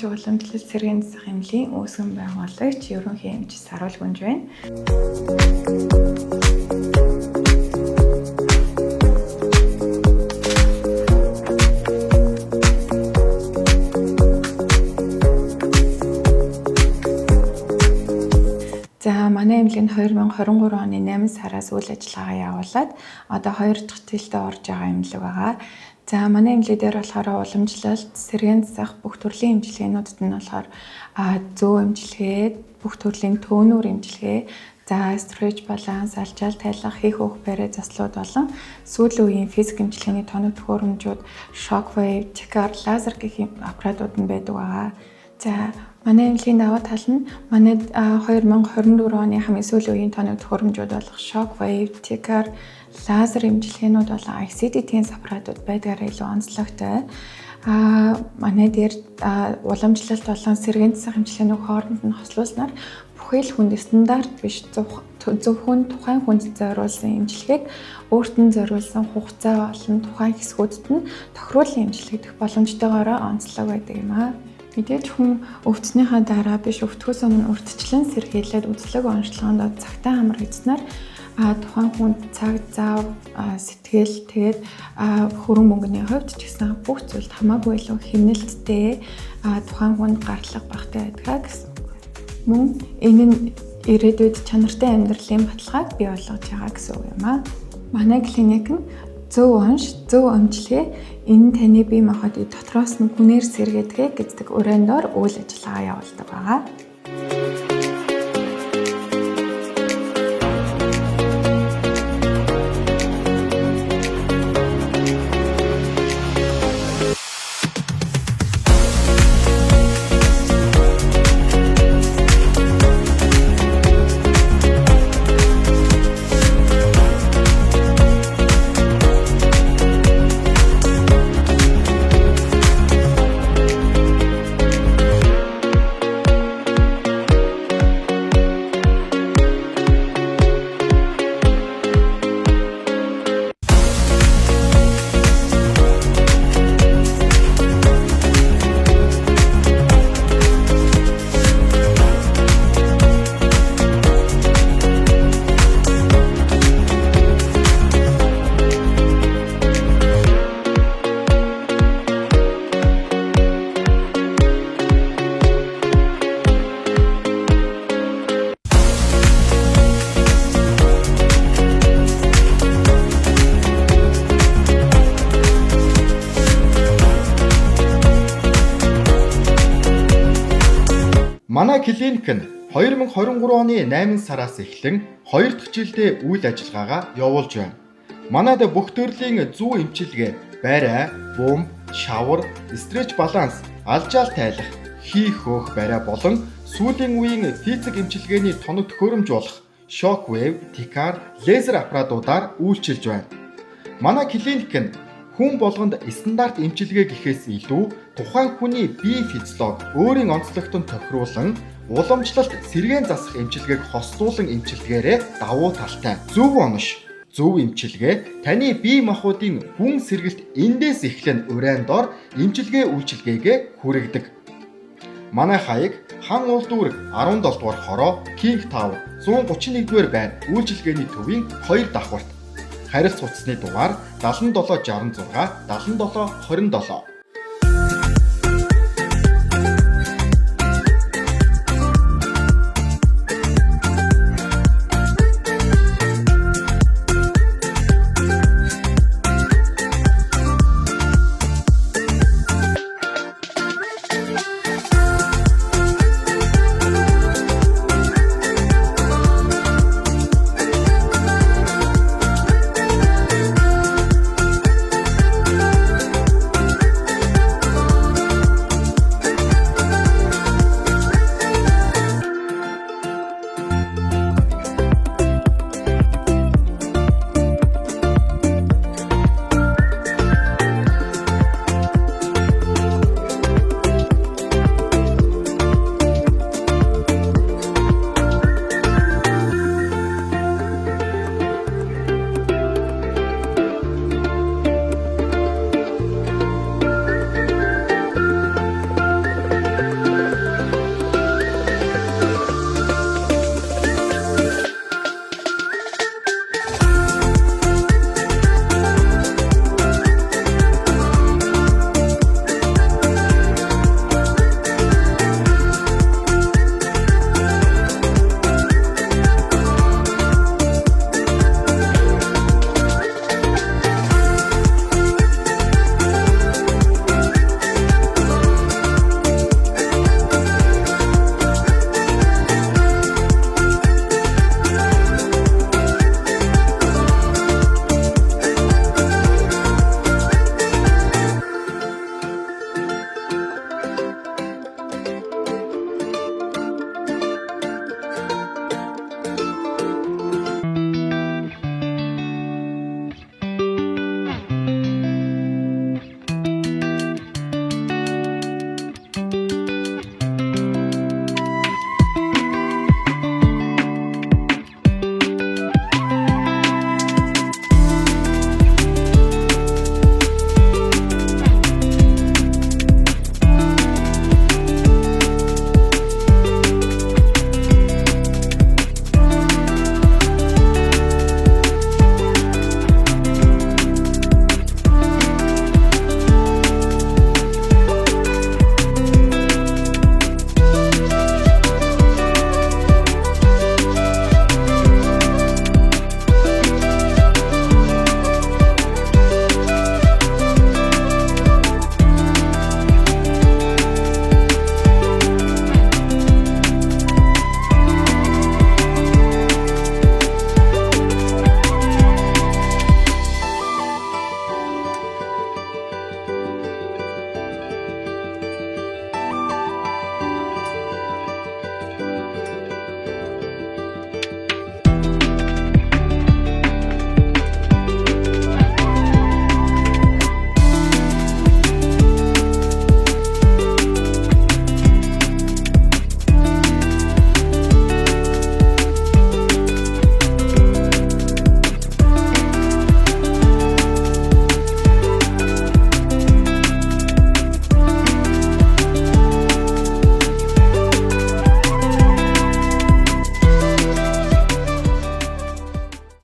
Монголчуудын уламжлалт сэргийн засах эмнэлгийн үүсгэн байгуулагч ерөнхий эмч Саруул Гүнж байна. За манай эмнэлгийн 2023 оны 8 сараас үйл ажиллагаагаа явуулаад одоо 2 дахь тэлтэд орж байгаа эмнэлэг байгаа. За манай эмнэлэг дээр болохоор уламжлалт, сэргийн засах бүх төрлийн эмчилгээнүүдэд нь болохоор зөв эмчилгээ, бүх төрлийн төөнүүр эмчилгээ, за стретч баланс, алжаал тайлах, хийх өөх бариа заслууд болон сүүлийн үеийн физик эмчилгээний тоног төхөөрөмжүүд, шоквейв, TCAR, лазер гэх аппаратууд нь байдаг байгаа. За манай эмнэлгийн даваа тал нь манай 2024 оны хамгийн сүүлийн үеийн тоног төхөөрөмжүүд болох шоквейв, TCAR, лазер эмчилгээнүүд болон ICD-10 аппаратууд байдгаараа илүү онцлогтой. Манай дээр уламжлалт болон сэргийн засах эмчилгээнүүд хооронд нь хослуулснаар бүхий л хүнд стандарт биш зөвхөн тухайн хүнд зориулсан эмчилгээг өөрт нь зориулсан хугацаа болон тухайн хэсгүүдэд нь тохируулан эмчилгээх боломжтойгоор онцлог байдаг юм аа. Мэдээж хүн өвдснийхаа дараа биш өвдөхөөс өмнө урьдчилан сэргийлээд үзлэг онцлогоонд цагтаа хамрагдсанаар тухайн хүнд цаг зав, сэтгэл тэгээд хөрөнгө мөнгөний хувьд ч гэсэн бүх зүйлд хамаагүй илүү хэмнэлттэй тухайн хүнд гаргалга багтай байдгаа гэсэн. Мөн энэ нь ирээдүйд чанартай амьдралын баталгааг бий болгож байгаа гэсэн үг юм аа. Манай клиник нь зөв онш, зөв эмчилгээ энэ таны бие махбодыг дотроос нь хүнээр сэргээдэг гэдэг өрөөндөө үйл ажиллагаа явуулдаг байгаа. Манай клиник нь 2023 оны 8 сараас эхлэн 2 дахь жилдээ үйл ажиллагаагаа явуулж байна. Манайд бүх төрлийн зүү эмчилгээ, бариа, бомб, шавар, стретч баланс, алжаал тайлах, хийх өөх бариа болон сүүлийн үеийн физик эмчилгээний тоног төхөөрөмж болох шоквейв, TCAR, лазер аппаратуудаар үйлчилж байна. Манай клиник нь хүн болгонд стандарт эмчилгээ гэхээс илүү тухайн хүний бие физиологи өөрийн онцлогтод тохируулан уламжлалт сэргээн засах эмчилгээг хослуулан эмчилгээгээрээ давуу талтай. Зөв онош, зөв эмчилгээ таны бие махбодын гүн сэргэлт эндээс эхлэн урайндор эмчилгээ үйлчилгээгээ хүргэдэг. Манай хаяг Хан улдүүрэг 17 дугаар хороо, King Tower 131 дугаар байр үйлчилгээний төвийн 2 давхарт. Харилцагчны дугаар 7766 7727